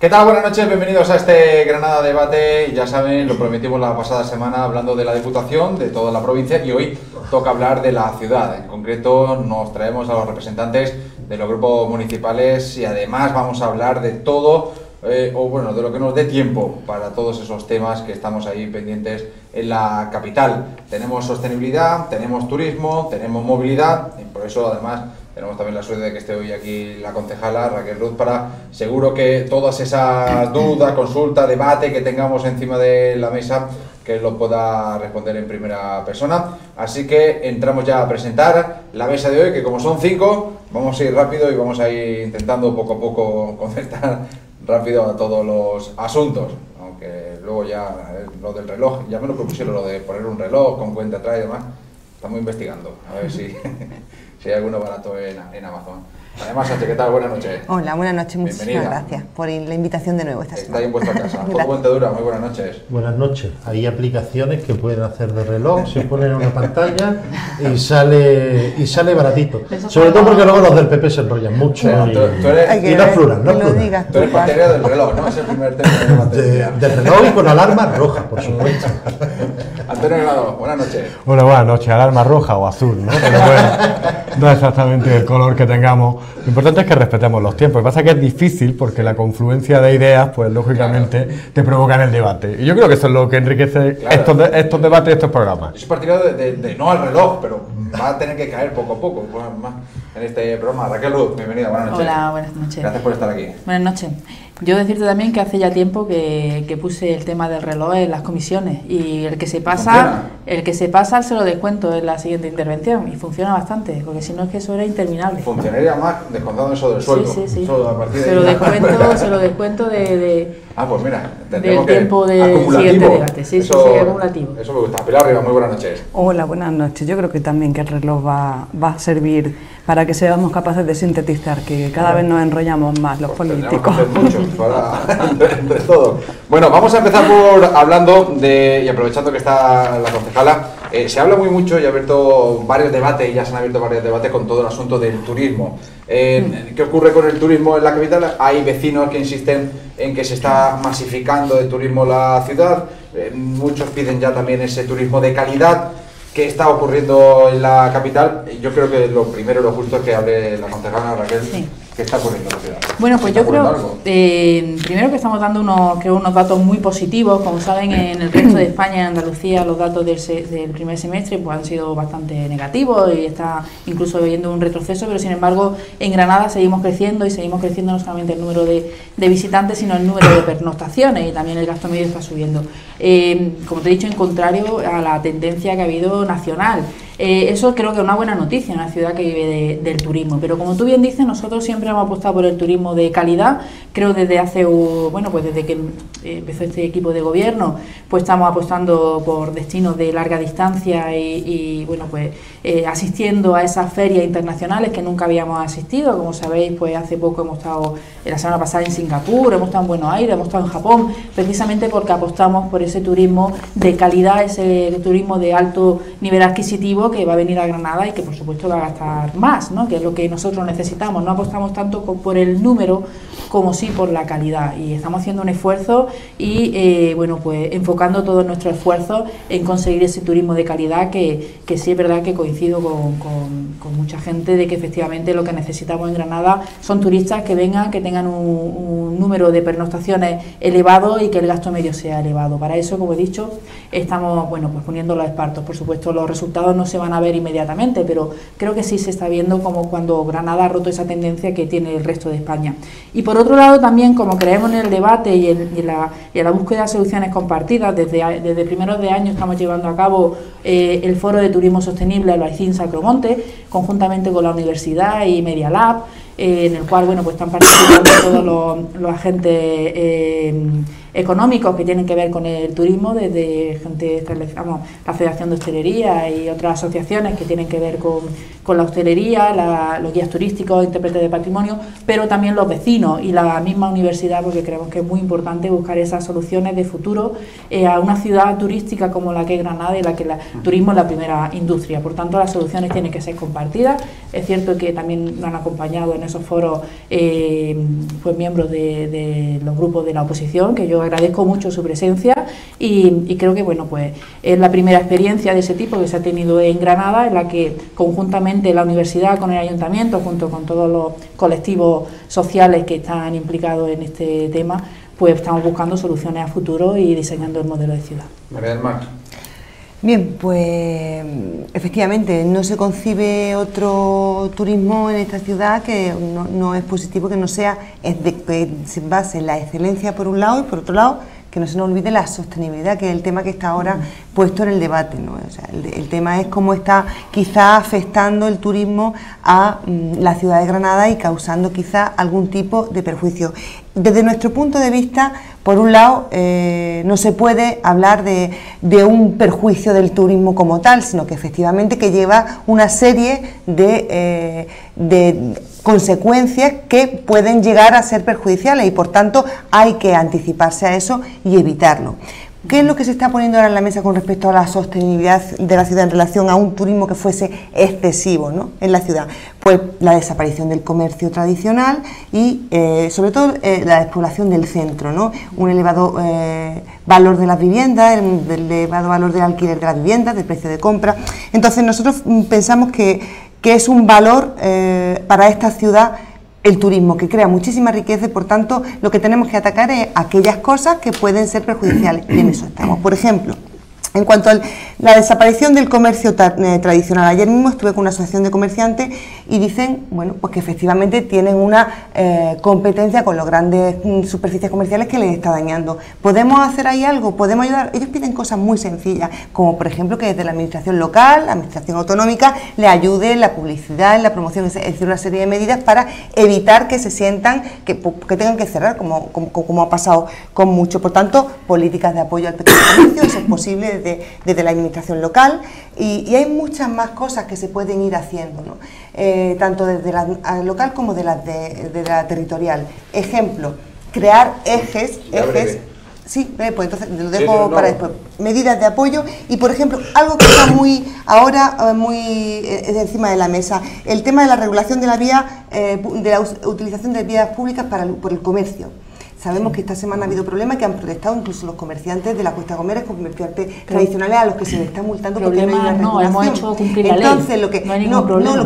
¿Qué tal? Buenas noches, bienvenidos a este Granada Debate. Ya saben, lo prometimos la pasada semana hablando de la Diputación, de toda la provincia, y hoy toca hablar de la ciudad. En concreto nos traemos a los representantes de los grupos municipales y además vamos a hablar de todo, de lo que nos dé tiempo para todos esos temas que estamos ahí pendientes en la capital. Tenemos sostenibilidad, tenemos turismo, tenemos movilidad y por eso además tenemos también la suerte de que esté hoy aquí la concejala Raquel Ruz para, seguro que todas esas dudas, consultas, debate que tengamos encima de la mesa, que lo pueda responder en primera persona. Así que entramos ya a presentar la mesa de hoy, que como son 5, vamos a ir rápido y vamos a ir intentando poco a poco concertar rápido a todos los asuntos. Aunque luego ya lo del reloj, ya me lo propusieron, lo de poner un reloj con cuenta atrás y demás. Estamos investigando, a ver si hay alguno barato en Amazon. Además, Sánchez, ¿qué tal? Buenas noches. Hola, buenas noches, muchísimas Bienvenida. gracias por la invitación de nuevo esta semana. Está ahí en vuestra casa. Foto Fuentedura, muy buenas noches. Buenas noches. Hay aplicaciones que pueden hacer de reloj, se ponen en una pantalla y sale baratito. Sobre todo porque luego los del PP se enrollan mucho y no fluran. Tú eres partidario del reloj, ¿no? Es el primer tema del reloj y con alarma roja, por supuesto. Antonio Delgado, buenas noches. Bueno, buenas noches. Alarma roja o azul, ¿no? Pero bueno, no es exactamente el color que tengamos. Lo importante es que respetemos los tiempos. Lo que pasa es que es difícil porque la confluencia de ideas, pues lógicamente, te provocan el debate. Y yo creo que eso es lo que enriquece estos debates y estos programas. Yo soy partidario de no al reloj, pero va a tener que caer poco a poco más en este programa. Raquel Ruz, bienvenida, buenas noches. Hola, buenas noches. Gracias por estar aquí. Buenas noches. Yo decirte también que hace ya tiempo que puse el tema del reloj en las comisiones y el que se pasa se lo descuento en la siguiente intervención y funciona bastante, porque si no es que eso era interminable. Funcionaría más descontando eso del sueldo. Sí. Eso a partir de se lo descuento de pues mira, del tiempo del siguiente debate. Sí, acumulativo. Eso me gusta. Pilar Rivas, muy buenas noches. Hola, buenas noches. Yo creo que también que el reloj va a servir para que seamos capaces de sintetizar, que cada vez nos enrollamos más los políticos. Mucho entre todos. Bueno, vamos a empezar por hablando y aprovechando que está la concejala, se habla muy mucho y ha abierto varios debates, y ya se han abierto varios debates con todo el asunto del turismo. ¿Qué ocurre con el turismo en la capital? Hay vecinos que insisten en que se está masificando de turismo la ciudad, muchos piden ya también ese turismo de calidad. ¿Qué está ocurriendo en la capital? Yo creo que lo primero, lo justo es que hable la concejala Raquel. Sí. ¿Qué está ocurriendo en la ciudad? Bueno, pues yo creo, primero que estamos dando unos datos muy positivos. Como saben, en el resto de España, en Andalucía, los datos del primer semestre pues han sido bastante negativos y está incluso habiendo un retroceso, pero sin embargo en Granada seguimos creciendo y seguimos creciendo no solamente el número de visitantes, sino el número de pernoctaciones, y también el gasto medio está subiendo. Como te he dicho, en contrario a la tendencia que ha habido nacional. Eso creo que es una buena noticia en una ciudad que vive del turismo, pero como tú bien dices, nosotros siempre hemos apostado por el turismo de calidad. Creo desde desde que empezó este equipo de gobierno, pues estamos apostando por destinos de larga distancia asistiendo a esas ferias internacionales que nunca habíamos asistido. Como sabéis, pues hace poco hemos estado, la semana pasada, en Singapur, hemos estado en Buenos Aires, hemos estado en Japón, precisamente porque apostamos por ese turismo de calidad, ese turismo de alto nivel adquisitivo que va a venir a Granada y que por supuesto va a gastar más, ¿no? Que es lo que nosotros necesitamos. No apostamos tanto por el número como sí por la calidad, y estamos haciendo un esfuerzo y enfocando todo nuestro esfuerzo en conseguir ese turismo de calidad que sí es verdad que coincido con mucha gente de que efectivamente lo que necesitamos en Granada son turistas que vengan, que tengan un número de pernoctaciones elevado y que el gasto medio sea elevado. Para eso, como he dicho, estamos poniendo los espartos. Por supuesto, los resultados no se van a ver inmediatamente, pero creo que sí se está viendo como cuando Granada ha roto esa tendencia que tiene el resto de España. Y por otro lado también, como creemos en el debate y en la búsqueda de soluciones compartidas, desde primeros de año estamos llevando a cabo el Foro de Turismo Sostenible Albaicín Sacromonte, conjuntamente con la Universidad y Media Lab, en el cual están participando todos los agentes económicos que tienen que ver con el turismo, desde la Federación de Hostelería y otras asociaciones que tienen que ver con la hostelería, los guías turísticos, intérpretes de patrimonio, pero también los vecinos y la misma universidad, porque creemos que es muy importante buscar esas soluciones de futuro a una ciudad turística como la que es Granada y la que el turismo es la primera industria. Por tanto, las soluciones tienen que ser compartidas. Es cierto que también nos han acompañado en esos foros pues miembros de los grupos de la oposición, que yo agradezco mucho su presencia y creo que bueno, pues es la primera experiencia de ese tipo que se ha tenido en Granada, en la que conjuntamente la universidad con el ayuntamiento, junto con todos los colectivos sociales que están implicados en este tema, pues estamos buscando soluciones a futuro y diseñando el modelo de ciudad. María del Mar. Bien, pues efectivamente no se concibe otro turismo en esta ciudad que no es positivo, que no sea, que se base en la excelencia por un lado y por otro lado que no se nos olvide la sostenibilidad, que es el tema que está ahora puesto en el debate, ¿no? O sea, el tema es cómo está quizá afectando el turismo a la ciudad de Granada y causando quizá algún tipo de perjuicio. Desde nuestro punto de vista, por un lado, no se puede hablar de un perjuicio del turismo como tal, sino que efectivamente que lleva una serie de consecuencias que pueden llegar a ser perjudiciales y por tanto hay que anticiparse a eso y evitarlo. ¿Qué es lo que se está poniendo ahora en la mesa con respecto a la sostenibilidad de la ciudad en relación a un turismo que fuese excesivo, ¿no?, en la ciudad? Pues la desaparición del comercio tradicional y sobre todo la despoblación del centro, ¿no? Un elevado valor de las viviendas, el elevado valor del alquiler de las viviendas, del precio de compra. Entonces nosotros pensamos que es un valor para esta ciudad el turismo, que crea muchísima riqueza y por tanto lo que tenemos que atacar es aquellas cosas que pueden ser perjudiciales y en eso estamos. Por ejemplo, en cuanto a la desaparición del comercio tradicional, ayer mismo estuve con una asociación de comerciantes y dicen, bueno, pues que efectivamente tienen una competencia con los grandes superficies comerciales que les está dañando. ¿Podemos hacer ahí algo? ¿Podemos ayudar? Ellos piden cosas muy sencillas, como por ejemplo que desde la administración local, la administración autonómica, le ayude en la publicidad, en la promoción, es decir, una serie de medidas para evitar que se sientan, que tengan que cerrar, como ha pasado con mucho. Por tanto, políticas de apoyo al pequeño comercio, eso es posible desde la administración local y hay muchas más cosas que se pueden ir haciendo, ¿no? Tanto desde la local como de la territorial. Ejemplo, crear ejes. Sí, pues entonces lo dejo para después. Medidas de apoyo y, por ejemplo, algo que está muy encima de la mesa, el tema de la regulación de la vía, de la utilización de vías públicas por el comercio. Sabemos que esta semana ha habido problemas que han protestado incluso los comerciantes de la Costa Gomera, comerciantes tradicionales a los que se les está multando porque no hay una regulación. Hemos hecho cumplir la ley. Entonces, lo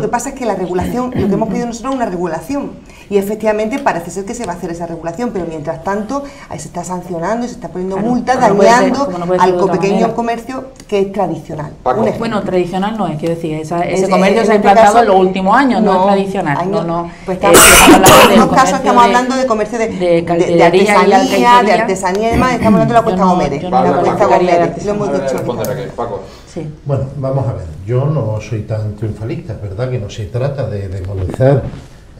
que pasa es que la regulación, lo que hemos pedido nosotros es una regulación y efectivamente parece ser que se va a hacer esa regulación, pero mientras tanto ahí se está sancionando y se está poniendo multas, dañando al pequeño comercio que es tradicional. Bueno, tradicional no es, quiero decir, ese comercio se ha implantado en los últimos años, no es tradicional. Pues en algunos casos estamos hablando de comercio de artesanía y demás, estamos hablando de la Cuesta Gomera. Lo hemos dicho. Bueno, vamos a ver, yo no soy tan triunfalista, es verdad que no se trata de demonizar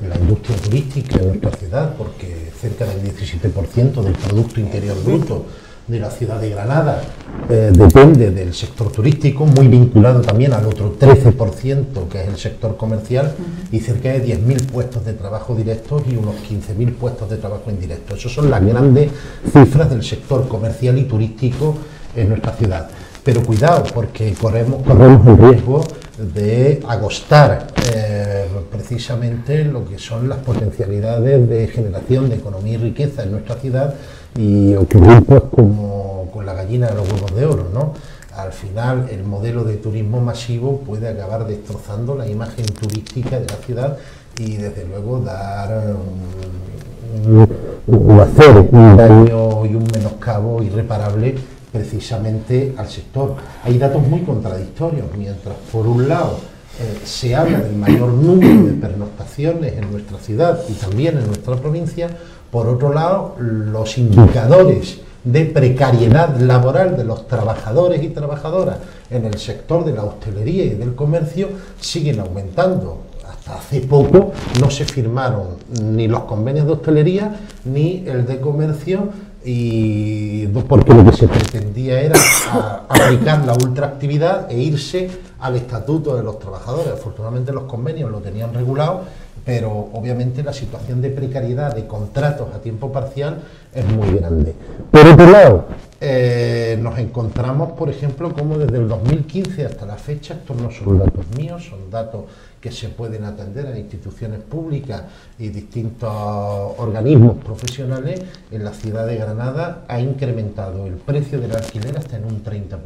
la industria turística en nuestra ciudad, porque cerca del 17% del Producto Interior Bruto de la ciudad de Granada depende del sector turístico, muy vinculado también al otro 13% que es el sector comercial y cerca de 10.000 puestos de trabajo directos y unos 15.000 puestos de trabajo indirectos. Esas son las grandes cifras del sector comercial y turístico en nuestra ciudad. Pero cuidado, porque corremos el riesgo de agostar precisamente lo que son las potencialidades de generación de economía y riqueza en nuestra ciudad y ocurrir pues como con la gallina de los huevos de oro, ¿no? Al final el modelo de turismo masivo puede acabar destrozando la imagen turística de la ciudad y desde luego dar o hacer un daño y un menoscabo irreparable precisamente al sector. Hay datos muy contradictorios, mientras por un lado se habla del mayor número de pernoctaciones en nuestra ciudad y también en nuestra provincia, por otro lado los indicadores de precariedad laboral de los trabajadores y trabajadoras en el sector de la hostelería y del comercio siguen aumentando. Hasta hace poco no se firmaron ni los convenios de hostelería ni el de comercio y porque lo que se pretendía era aplicar la ultraactividad e irse al estatuto de los trabajadores. Afortunadamente los convenios lo tenían regulado, pero obviamente la situación de precariedad de contratos a tiempo parcial es muy grande. Por otro lado, nos encontramos, por ejemplo, como desde el 2015 hasta la fecha, estos no son datos míos, son datos que se pueden atender en instituciones públicas y distintos organismos profesionales, en la ciudad de Granada ha incrementado el precio del alquiler hasta en un 30%.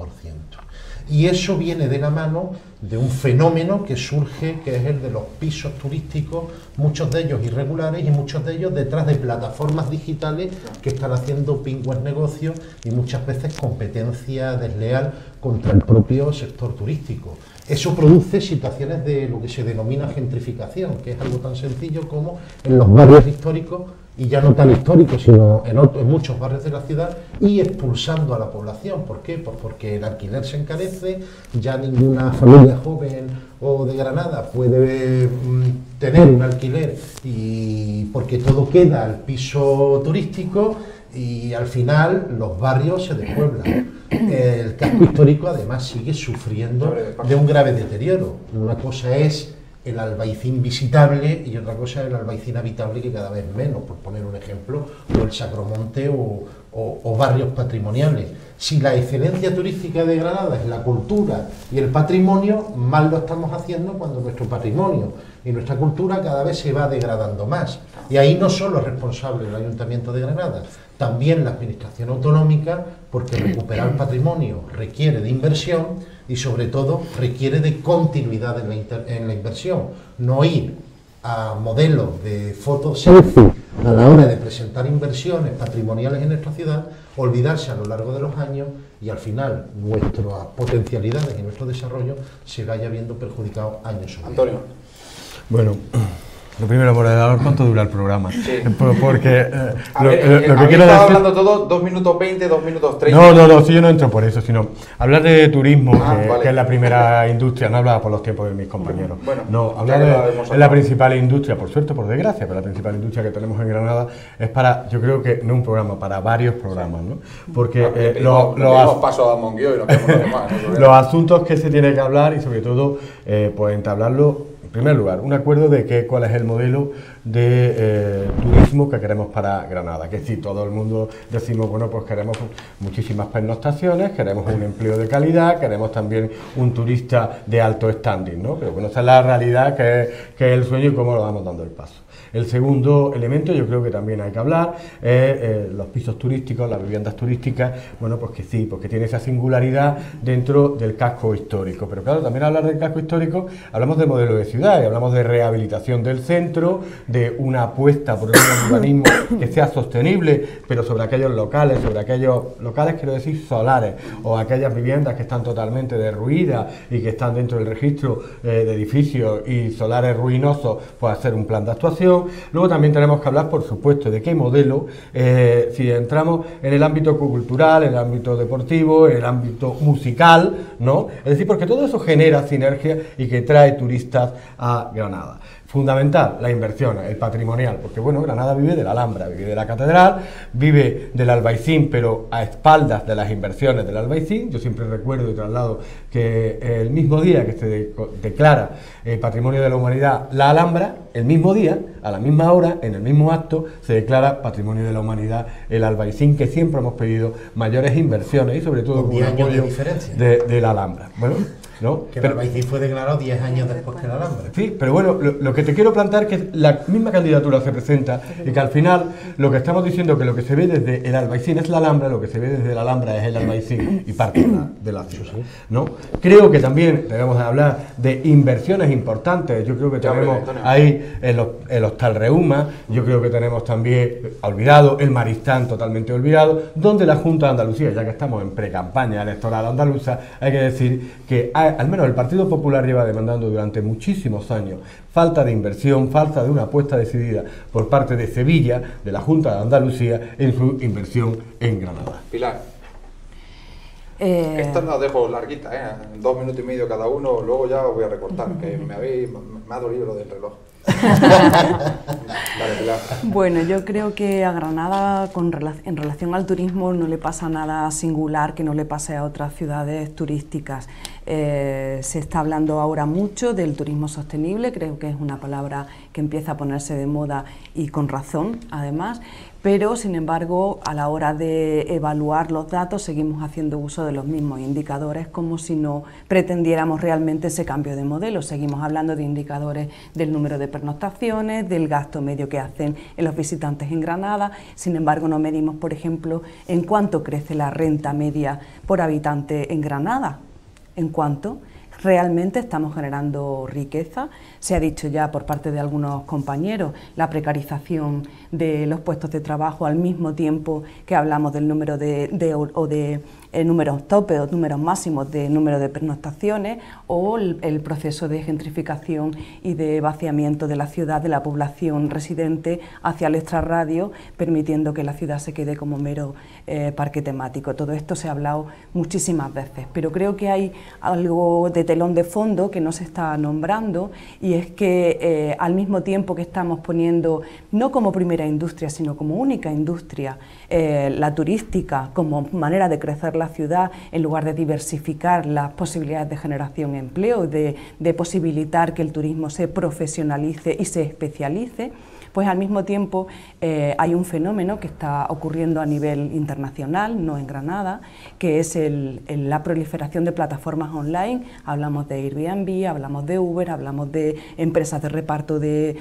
Y eso viene de la mano de un fenómeno que surge, que es el de los pisos turísticos, muchos de ellos irregulares y muchos de ellos detrás de plataformas digitales que están haciendo pingües negocios y muchas veces competencia desleal contra el propio sector turístico. Eso produce situaciones de lo que se denomina gentrificación, que es algo tan sencillo como en los barrios históricos, y ya no tan históricos, sino en muchos barrios de la ciudad, y expulsando a la población. ¿Por qué? Pues porque el alquiler se encarece, ya ninguna familia joven o de Granada puede tener un alquiler, y porque todo queda al piso turístico, y al final los barrios se despueblan. El casco histórico además sigue sufriendo de un grave deterioro. Una cosa es el Albaicín visitable y otra cosa es el Albaicín habitable, que cada vez menos, por poner un ejemplo, o el Sacromonte o barrios patrimoniales. Si la excelencia turística de Granada es la cultura y el patrimonio, mal lo estamos haciendo cuando nuestro patrimonio y nuestra cultura cada vez se va degradando más. Y ahí no solo es responsable el Ayuntamiento de Granada, también la Administración autonómica, porque recuperar patrimonio requiere de inversión y sobre todo requiere de continuidad en la inversión, no ir a modelos de fotos selfie a la hora de presentar inversiones patrimoniales en nuestra ciudad, olvidarse a lo largo de los años y al final nuestras potencialidades y nuestro desarrollo se vaya viendo perjudicado años sobre años. Antonio. Bueno, lo primero, moderador, ¿cuánto dura el programa? Sí. Porque lo que quiero decir... hablando todo 2 minutos 20, 2 minutos 30. No, si yo no entro por eso, sino hablar de turismo, vale. que es la primera industria, no hablaba por los tiempos de mis compañeros. Bueno, no, hablar de la principal industria, por suerte, por desgracia, pero la principal industria que tenemos en Granada es para, yo creo que no un programa, para varios programas, ¿no? Porque paso a Monguio y nos vemos los demás, ¿no? Los asuntos que se tiene que hablar y sobre todo, pues entablarlo. En primer lugar, un acuerdo de cuál es el modelo de turismo que queremos para Granada. Que sí, todo el mundo decimos, bueno, pues queremos muchísimas pernoctaciones, queremos un empleo de calidad, queremos también un turista de alto standing, ¿no? Pero bueno, esa es la realidad que es el sueño y cómo lo vamos dando el paso. El segundo elemento, yo creo que también hay que hablar, es los pisos turísticos, las viviendas turísticas, bueno, pues que sí, porque tiene esa singularidad dentro del casco histórico. Pero claro, también hablar del casco histórico, hablamos de modelo de ciudad, y hablamos de rehabilitación del centro, de una apuesta por un urbanismo que sea sostenible, pero sobre aquellos locales, quiero decir solares, o aquellas viviendas que están totalmente derruidas y que están dentro del registro de edificios y solares ruinosos, pues hacer un plan de actuación. Luego también tenemos que hablar, por supuesto, de qué modelo, si entramos en el ámbito cultural, en el ámbito deportivo, en el ámbito musical, ¿no? Es decir, porque todo eso genera sinergia y que trae turistas a Granada. Fundamental, la inversión, el patrimonial, porque bueno, Granada vive de la Alhambra, vive de la Catedral, vive del Albaicín, pero a espaldas de las inversiones del Albaicín. Yo siempre recuerdo y traslado que el mismo día que se declara Patrimonio de la Humanidad la Alhambra, el mismo día, a la misma hora, en el mismo acto, se declara Patrimonio de la Humanidad el Albaicín, que siempre hemos pedido mayores inversiones y sobre todo con un apoyo de la Alhambra. Bueno, ¿no? Que el Albaicín fue declarado 10 años después que la Alhambra. Sí, pero bueno, lo que te quiero plantear es que la misma candidatura se presenta y que al final lo que estamos diciendo que lo que se ve desde el Albaicín es la Alhambra, lo que se ve desde la Alhambra es el Albaicín y parte de la ciudad, ¿no? Creo que también debemos de hablar de inversiones importantes. Yo creo que tenemos ahí el Hostal Reuma, yo creo que tenemos también olvidado el Maristán, totalmente olvidado, donde la Junta de Andalucía, ya que estamos en pre-campaña electoral andaluza, hay que decir que al menos el Partido Popular lleva demandando durante muchísimos años falta de inversión, falta de una apuesta decidida por parte de Sevilla, de la Junta de Andalucía, en su inversión en Granada. Pilar. Esta la dejo larguita, en 2 minutos y medio cada uno, luego ya os voy a recortar, que me ha dolido lo del reloj. Vale, Pilar. Bueno, yo creo que a Granada, en relación al turismo, no le pasa nada singular que no le pase a otras ciudades turísticas. Se está hablando ahora mucho del turismo sostenible, creo que es una palabra que empieza a ponerse de moda y con razón, además, pero sin embargo a la hora de evaluar los datos seguimos haciendo uso de los mismos indicadores como si no pretendiéramos realmente ese cambio de modelo. Seguimos hablando de indicadores del número de pernoctaciones, del gasto medio que hacen los visitantes en Granada, sin embargo no medimos, por ejemplo, en cuánto crece la renta media por habitante en Granada, en cuánto realmente estamos generando riqueza. Se ha dicho ya por parte de algunos compañeros la precarización de los puestos de trabajo al mismo tiempo que hablamos del número de números tope o números máximos de número de pernoctaciones o el proceso de gentrificación y de vaciamiento de la ciudad, de la población residente hacia el extrarradio, permitiendo que la ciudad se quede como mero parque temático. Todo esto se ha hablado muchísimas veces, pero creo que hay algo de telón de fondo que no se está nombrando, y es que al mismo tiempo que estamos poniendo, no como primera industria, sino como única industria, la turística como manera de crecer la ciudad, en lugar de diversificar las posibilidades de generación de empleo, de posibilitar que el turismo se profesionalice y se especialice, pues al mismo tiempo hay un fenómeno que está ocurriendo a nivel internacional, no en Granada, que es la proliferación de plataformas online. Hablamos de Airbnb, hablamos de Uber, hablamos de empresas de reparto de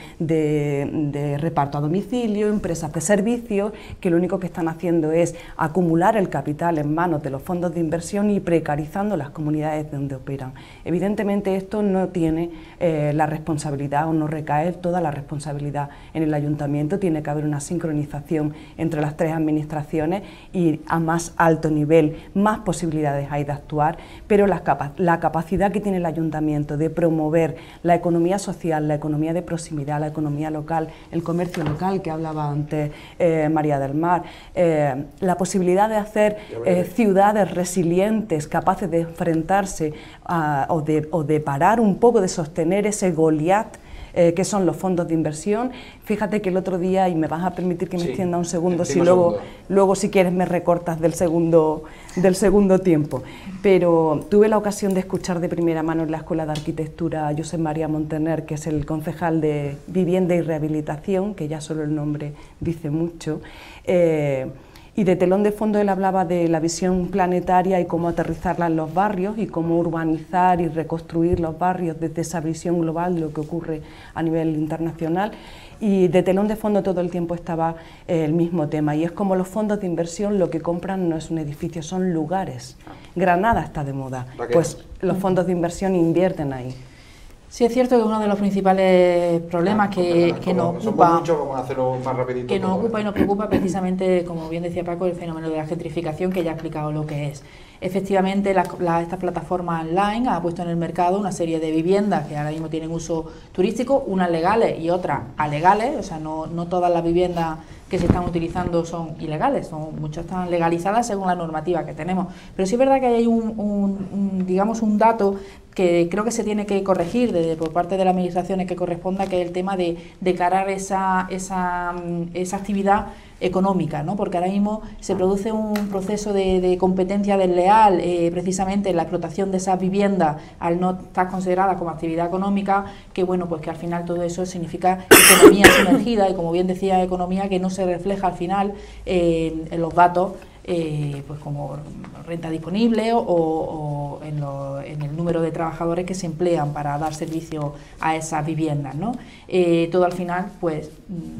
reparto a domicilio, empresas de servicios, que lo único que están haciendo es acumular el capital en manos de los fondos de inversión y precarizando las comunidades donde operan. Evidentemente esto no tiene la responsabilidad, o no recae toda la responsabilidad en el ayuntamiento. Tiene que haber una sincronización entre las tres administraciones y a más alto nivel más posibilidades hay de actuar, pero la capacidad que tiene el ayuntamiento de promover la economía social, la economía de proximidad, la economía local, el comercio local que hablaba antes María del Mar, la posibilidad de hacer ciudades resilientes, capaces de enfrentarse o de parar un poco, de sostener ese Goliat que son los fondos de inversión. Fíjate que el otro día, y me vas a permitir que me extienda un segundo, si luego si quieres me recortas del segundo tiempo, pero tuve la ocasión de escuchar de primera mano en la Escuela de Arquitectura a Josep María Montaner, que es el concejal de Vivienda y Rehabilitación, que ya solo el nombre dice mucho, y de telón de fondo él hablaba de la visión planetaria y cómo aterrizarla en los barrios y cómo urbanizar y reconstruir los barrios desde esa visión global de lo que ocurre a nivel internacional. Y de telón de fondo todo el tiempo estaba el mismo tema, y es como los fondos de inversión lo que compran no es un edificio, son lugares. Granada está de moda, pues los fondos de inversión invierten ahí. Sí, es cierto que uno de los principales problemas que nos ocupa, y nos preocupa precisamente, como bien decía Paco, el fenómeno de la gentrificación, que ya ha explicado lo que es. Efectivamente, esta plataforma online ha puesto en el mercado una serie de viviendas que ahora mismo tienen uso turístico, unas legales y otras alegales, o sea, no todas las viviendas que se están utilizando son ilegales, muchas están legalizadas según la normativa que tenemos. Pero sí es verdad que hay digamos un dato que creo que se tiene que corregir por parte de las administraciones que corresponda, que es el tema de declarar esa actividad económica, ¿no? Porque ahora mismo se produce un proceso de competencia desleal, precisamente en la explotación de esas viviendas, al no estar considerada como actividad económica, que bueno, pues que al final todo eso significa economía sumergida, y como bien decía, economía que no se refleja al final en los datos, pues como renta disponible o en el número de trabajadores que se emplean para dar servicio a esas viviendas, ¿no? Todo al final pues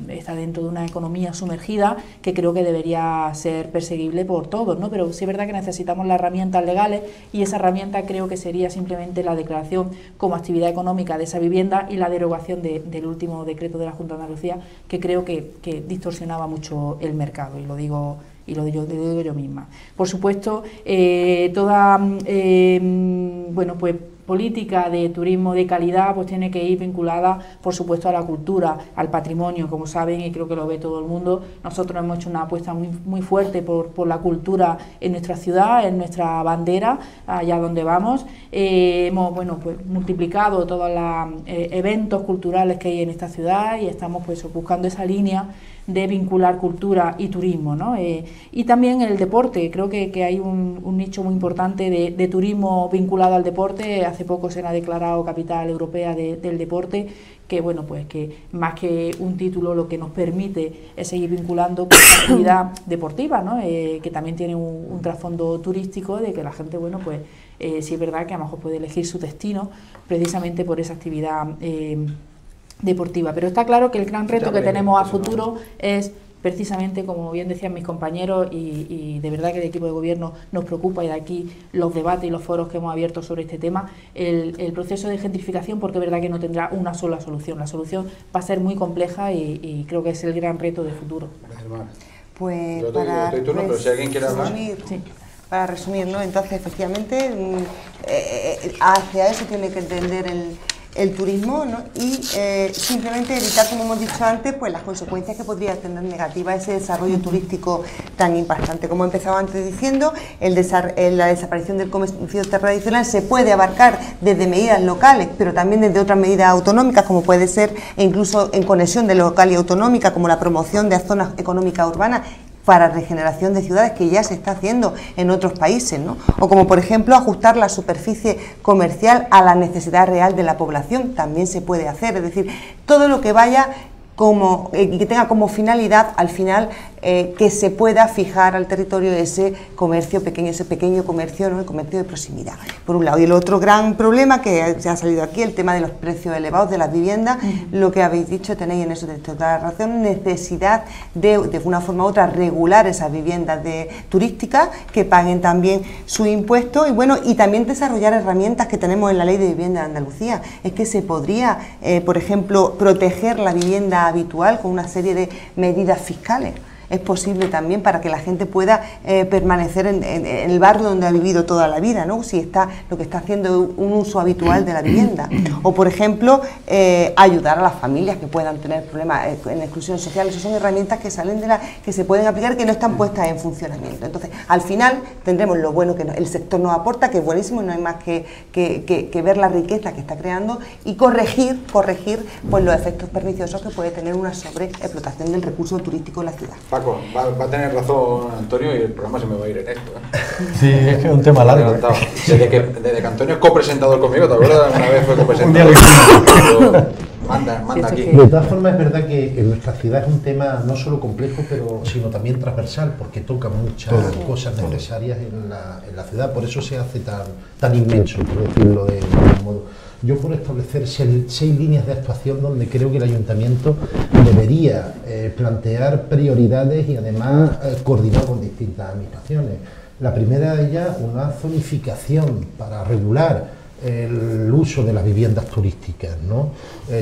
está dentro de una economía sumergida que creo que debería ser perseguible por todos, ¿no? Pero sí es verdad que necesitamos las herramientas legales, y esa herramienta creo que sería simplemente la declaración como actividad económica de esa vivienda y la derogación del último decreto de la Junta de Andalucía, que creo que distorsionaba mucho el mercado, y lo digo yo misma. Por supuesto, bueno, pues política de turismo de calidad pues tiene que ir vinculada, por supuesto, a la cultura, al patrimonio, como saben, y creo que lo ve todo el mundo. Nosotros hemos hecho una apuesta muy fuerte por la cultura en nuestra ciudad, en nuestra bandera, allá donde vamos. Hemos pues multiplicado todos los eventos culturales que hay en esta ciudad y estamos pues buscando esa línea de vincular cultura y turismo, ¿no? Y también el deporte. Creo que hay un nicho muy importante de turismo vinculado al deporte. Hace poco se ha declarado capital europea del deporte, que bueno, pues que más que un título lo que nos permite es seguir vinculando con la actividad deportiva, ¿no? Que también tiene un trasfondo turístico de que la gente, bueno, pues sí es verdad que a lo mejor puede elegir su destino precisamente por esa actividad deportiva. Pero está claro que el gran reto que tenemos a futuro es precisamente, como bien decían mis compañeros, y de verdad que el equipo de gobierno nos preocupa, y de aquí los debates y los foros que hemos abierto sobre este tema, el proceso de gentrificación, porque es verdad que no tendrá una sola solución. La solución va a ser muy compleja y creo que es el gran reto de futuro. Pues yo doy turno, pero si alguien quiere hablar. Sí. Para resumir, ¿no? Entonces, efectivamente, hacia eso tiene que entender el turismo, ¿no? Y simplemente evitar, como hemos dicho antes, pues las consecuencias que podría tener negativas ese desarrollo turístico tan impactante. Como he empezado antes diciendo, la desaparición del comercio tradicional se puede abarcar desde medidas locales, pero también desde otras medidas autonómicas, como puede ser, e incluso en conexión de local y autonómica, como la promoción de zonas económicas urbanas para regeneración de ciudades, que ya se está haciendo en otros países, ¿no? O como por ejemplo ajustar la superficie comercial a la necesidad real de la población, también se puede hacer. Es decir, todo lo que vaya que tenga como finalidad al final que se pueda fijar al territorio ese pequeño comercio, ¿no? El comercio de proximidad, por un lado. Y el otro gran problema que se ha salido aquí, el tema de los precios elevados de las viviendas. Lo que habéis dicho, tenéis en eso de toda razón, necesidad de una forma u otra regular esas viviendas turísticas, que paguen también su impuesto, y bueno, y también desarrollar herramientas que tenemos en la Ley de Vivienda de Andalucía. Es que se podría, por ejemplo, proteger la vivienda habitual con una serie de medidas fiscales. Es posible también para que la gente pueda permanecer en el barrio donde ha vivido toda la vida, ¿no? Si está lo que está haciendo un uso habitual de la vivienda. O, por ejemplo, ayudar a las familias que puedan tener problemas en exclusión social. Esas son herramientas que salen que se pueden aplicar, que no están puestas en funcionamiento. Entonces, al final tendremos lo bueno que el sector nos aporta, que es buenísimo, y no hay más que ver la riqueza que está creando y corregir pues los efectos perniciosos que puede tener una sobreexplotación del recurso turístico en la ciudad. Paco, va a tener razón Antonio, y el programa se me va a ir en esto. Sí, es que es un tema largo. Desde que Antonio es copresentador conmigo, ¿te acuerdas? Una vez fue copresentador. Manda aquí. De todas formas, es verdad que en nuestra ciudad es un tema no solo complejo, sino también transversal, porque toca muchas cosas necesarias en la ciudad. Por eso se hace tan inmenso, por decirlo de algún modo. Yo por establecer 6 líneas de actuación donde creo que el ayuntamiento debería plantear prioridades y además coordinar con distintas administraciones. La primera de ellas, una zonificación para regular el uso de las viviendas turísticas, ¿no?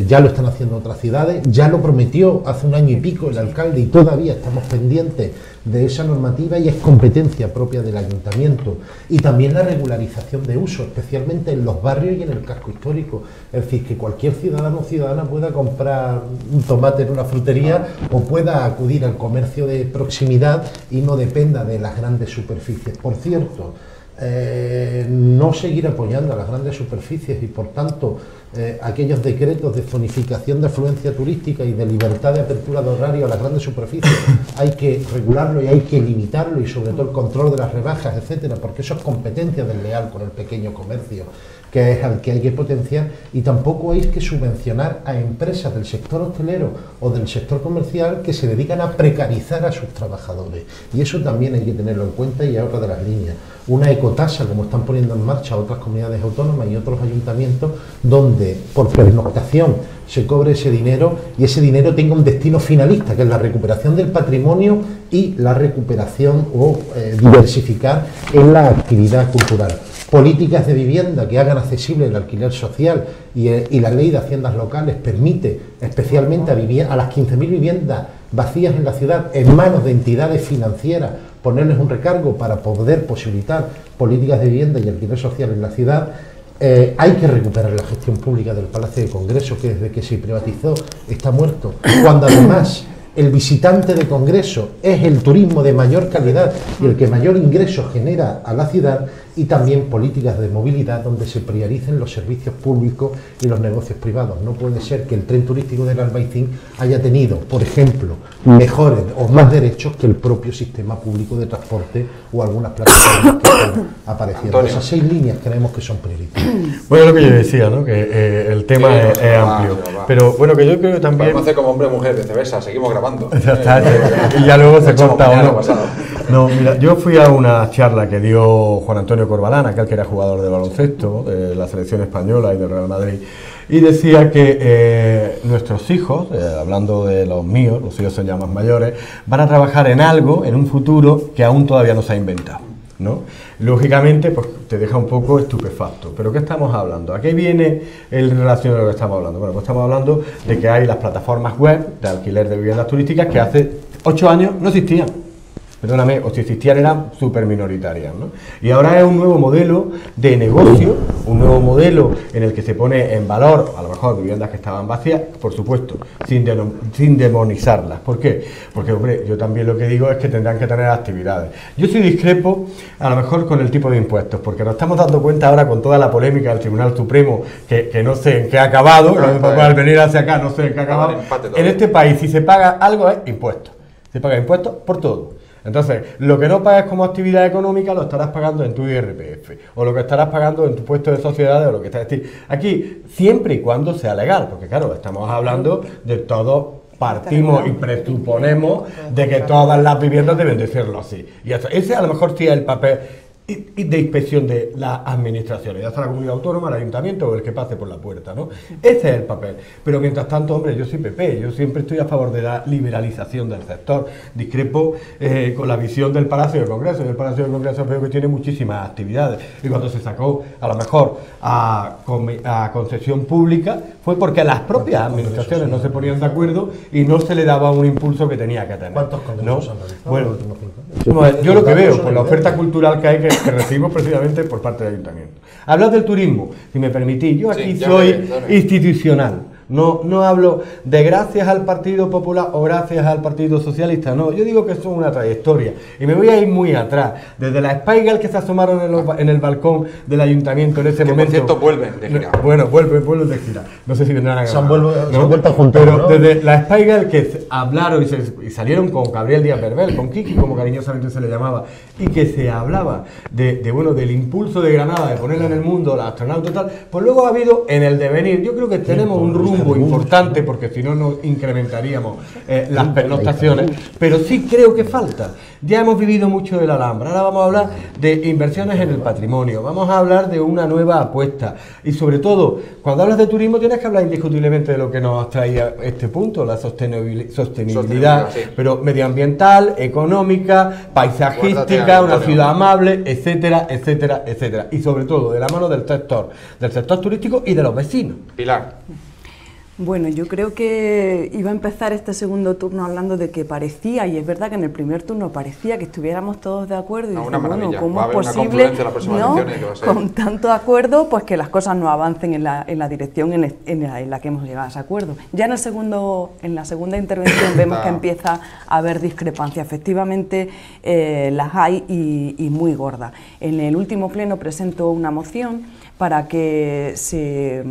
Ya lo están haciendo otras ciudades, ya lo prometió hace un año y pico el alcalde y todavía estamos pendientes de esa normativa, y es competencia propia del ayuntamiento. Y también la regularización de uso, especialmente en los barrios y en el casco histórico. Es decir, que cualquier ciudadano o ciudadana pueda comprar un tomate en una frutería o pueda acudir al comercio de proximidad y no dependa de las grandes superficies. Por cierto, no seguir apoyando a las grandes superficies y por tanto aquellos decretos de zonificación de afluencia turística y de libertad de apertura de horario a las grandes superficies hay que regularlo y hay que limitarlo, y sobre todo el control de las rebajas, etcétera, porque eso es competencia desleal con el pequeño comercio, que es al que hay que potenciar. Y tampoco hay que subvencionar a empresas del sector hostelero o del sector comercial que se dedican a precarizar a sus trabajadores, y eso también hay que tenerlo en cuenta, y es otra de las líneas. Una ecotasa, como están poniendo en marcha otras comunidades autónomas y otros ayuntamientos, donde por pernoctación se cobre ese dinero y ese dinero tenga un destino finalista, que es la recuperación del patrimonio y la recuperación o diversificar en la actividad cultural. Políticas de vivienda que hagan accesible el alquiler social, y la ley de haciendas locales permite especialmente a las 15.000 viviendas vacías en la ciudad en manos de entidades financieras ponerles un recargo para poder posibilitar políticas de vivienda y alquiler social en la ciudad. Hay que recuperar la gestión pública del Palacio de Congreso, que desde que se privatizó está muerto, cuando además el visitante de Congreso es el turismo de mayor calidad y el que mayor ingreso genera a la ciudad, y también políticas de movilidad donde se prioricen los servicios públicos y los negocios privados. No puede ser que el tren turístico del Albaicín haya tenido, por ejemplo, mejores o más derechos que el propio sistema público de transporte o algunas plataformas que están apareciendo. Esas 6 líneas creemos que son prioritarias. Bueno, lo que yo decía, ¿no? Que el tema es amplio. Pero bueno, que yo creo que también... Podemos hacer como hombre o mujer, viceversa, seguimos grabando. Y ya luego se corta o no. No, mira, yo fui a una charla que dio Juan Antonio Corbalán, aquel que era jugador de baloncesto, de la selección española y del Real Madrid, y decía que nuestros hijos, hablando de los míos, los hijos son ya más mayores, van a trabajar en algo, en un futuro que aún todavía no se ha inventado, ¿no? Lógicamente, pues te deja un poco estupefacto. ¿Pero qué estamos hablando? ¿A qué viene en relación a lo que estamos hablando? Bueno, pues estamos hablando de que hay las plataformas web de alquiler de viviendas turísticas que hace 8 años no existían. Perdóname, o si existían eran súper minoritarias, ¿no? Y ahora es un nuevo modelo de negocio, un nuevo modelo en el que se pone en valor, a lo mejor, viviendas que estaban vacías, por supuesto, sin demonizarlas. ¿Por qué? Porque, hombre, yo también lo que digo es que tendrán que tener actividades. Yo sí discrepo, a lo mejor, con el tipo de impuestos, porque nos estamos dando cuenta ahora con toda la polémica del Tribunal Supremo, que no sé en qué ha acabado, al venir hacia acá no sé en qué ha acabado. En este país, si se paga algo, es impuestos. Se paga impuestos por todo. Entonces, lo que no pagas como actividad económica lo estarás pagando en tu IRPF, o lo que estarás pagando en tu puesto de sociedades, o lo que estás... Aquí, siempre y cuando sea legal, porque claro, estamos hablando de todo, partimos y presuponemos de que todas las viviendas deben de serlo así. Y eso, ese a lo mejor sí es el papel y de inspección de las administraciones, ya sea la comunidad autónoma, el ayuntamiento o el que pase por la puerta, ¿no? Ese es el papel. Pero mientras tanto, hombre, yo soy PP, yo siempre estoy a favor de la liberalización del sector. Discrepo con la visión del Palacio del Congreso. Y el Palacio del Congreso veo que tiene muchísimas actividades. Y cuando se sacó, a lo mejor, a concesión pública, fue porque las propias administraciones no se ponían de acuerdo y no se le daba un impulso que tenía que tener. ¿Cuántos congresos han realizado? Bueno, yo lo que veo, por la oferta cultural que hay que recibimos precisamente por parte del ayuntamiento. Hablas del turismo, si me permitís, yo aquí soy institucional. No hablo de gracias al Partido Popular o gracias al Partido Socialista, no, yo digo que eso es una trayectoria y me voy a ir muy atrás, desde la Spiegel que se asomaron en el balcón del ayuntamiento en ese momento. Por cierto, vuelven de gira. Bueno, vuelven de gira, no sé si vendrán a grabar. Se han vuelto a juntar, pero ¿no? desde la Spiegel que hablaron y salieron con Gabriel Díaz Verbel, con Kiki, como cariñosamente se le llamaba, y que se hablaba del impulso de Granada, de ponerla en el mundo, la astronauta y tal, pues luego ha habido en el devenir, yo creo que tenemos un rumbo importante, porque si no, no incrementaríamos las pernoctaciones, pero sí creo que falta. Ya hemos vivido mucho de la Alhambra, ahora vamos a hablar de inversiones en el patrimonio, vamos a hablar de una nueva apuesta y sobre todo, cuando hablas de turismo tienes que hablar indiscutiblemente de lo que nos traía este punto, la sostenibilidad, sí, pero medioambiental, económica, paisajística, una ciudad amable, etcétera, etcétera, etcétera, y sobre todo de la mano del sector turístico y de los vecinos. Pilar. Bueno, yo creo que iba a empezar este segundo turno hablando de que parecía, y es verdad que en el primer turno parecía que estuviéramos todos de acuerdo, y una maravilla. ¿cómo es posible, ¿no? Con tanto acuerdo, pues que las cosas no avancen en la dirección en la que hemos llegado a ese acuerdo? Ya en la segunda intervención vemos que empieza a haber discrepancias, efectivamente las hay y muy gordas. En el último pleno presento una moción para que se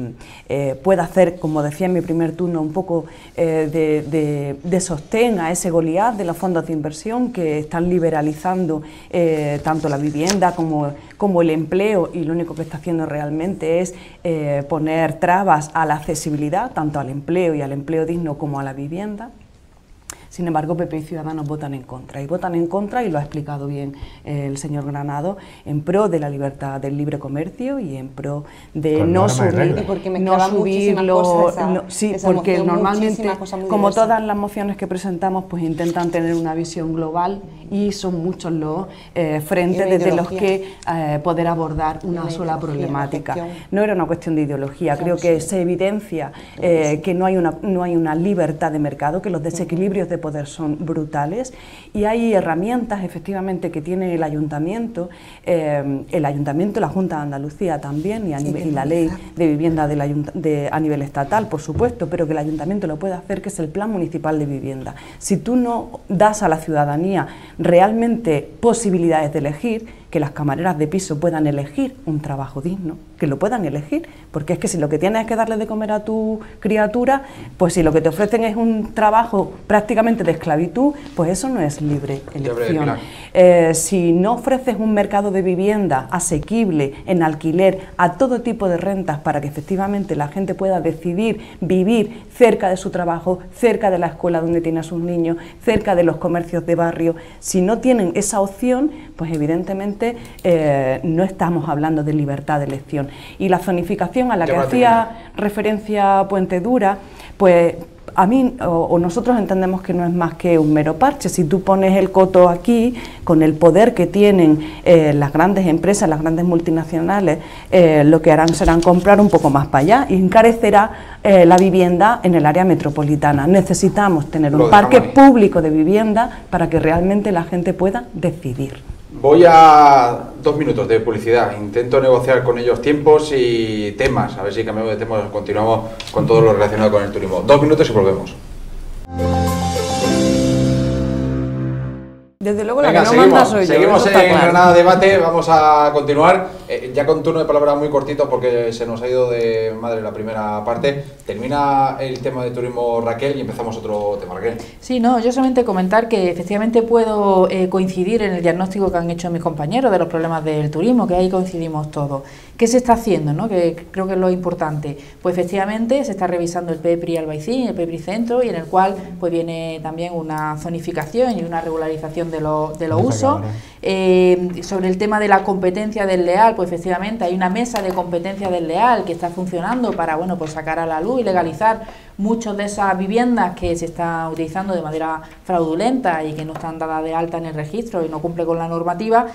pueda hacer, como decía en mi primer turno, un poco de sostén a ese Goliat de los fondos de inversión que están liberalizando tanto la vivienda como el empleo, y lo único que está haciendo realmente es poner trabas a la accesibilidad, tanto al empleo y al empleo digno como a la vivienda. Sin embargo, PP y Ciudadanos votan en contra, y lo ha explicado bien el señor Granado, en pro de la libertad del libre comercio y en pro de no subir sí, porque normalmente, como todas las mociones que presentamos, pues intentan tener una visión global y son muchos los frentes desde los que poder abordar una sola problemática. No era una cuestión de ideología, creo que se evidencia que no hay una libertad de mercado, que los desequilibrios de poder son brutales y hay herramientas efectivamente que tiene el Ayuntamiento, la Junta de Andalucía también y la Ley de Vivienda a nivel estatal, por supuesto, pero que el Ayuntamiento lo puede hacer, que es el Plan Municipal de Vivienda. Si tú no das a la ciudadanía realmente posibilidades de elegir, que las camareras de piso puedan elegir un trabajo digno, que lo puedan elegir, porque es que si lo que tienes es que darle de comer a tu criatura, pues si lo que te ofrecen es un trabajo prácticamente de esclavitud, pues eso no es libre elección. Si no ofreces un mercado de vivienda asequible, en alquiler, a todo tipo de rentas, para que efectivamente la gente pueda decidir vivir cerca de su trabajo, cerca de la escuela donde tiene a sus niños, cerca de los comercios de barrio, si no tienen esa opción, pues evidentemente no estamos hablando de libertad de elección. Y la zonificación a la que hacía referencia Puente Dura, pues a mí o nosotros entendemos que no es más que un mero parche. Si tú pones el coto aquí, con el poder que tienen las grandes empresas, las grandes multinacionales, lo que harán serán comprar un poco más para allá y encarecerá la vivienda en el área metropolitana. Necesitamos tener un parque público de vivienda para que realmente la gente pueda decidir. Voy a 2 minutos de publicidad, intento negociar con ellos tiempos y temas, a ver si cambiamos de tema, continuamos con todo lo relacionado con el turismo. 2 minutos y volvemos. Desde luego la Venga, que no seguimos, manda soy yo. Seguimos en Granada Debate, vamos a continuar, ya con turno de palabra muy cortito porque se nos ha ido de madre la primera parte. Termina el tema de turismo, Raquel, y empezamos otro tema, Raquel. Sí, no, yo solamente comentar que efectivamente puedo coincidir en el diagnóstico que han hecho mis compañeros de los problemas del turismo, que ahí coincidimos todos. ¿Qué se está haciendo, no? Que creo que es lo importante. Pues efectivamente se está revisando el PEPRI Albaicín, el PEPRI Centro, y en el cual pues viene también una zonificación y una regularización de los usos. Sobre el tema de la competencia desleal, pues efectivamente hay una mesa de competencia desleal que está funcionando para, bueno, pues sacar a la luz y legalizar muchas de esas viviendas que se están utilizando de manera fraudulenta y que no están dadas de alta en el registro y no cumple con la normativa.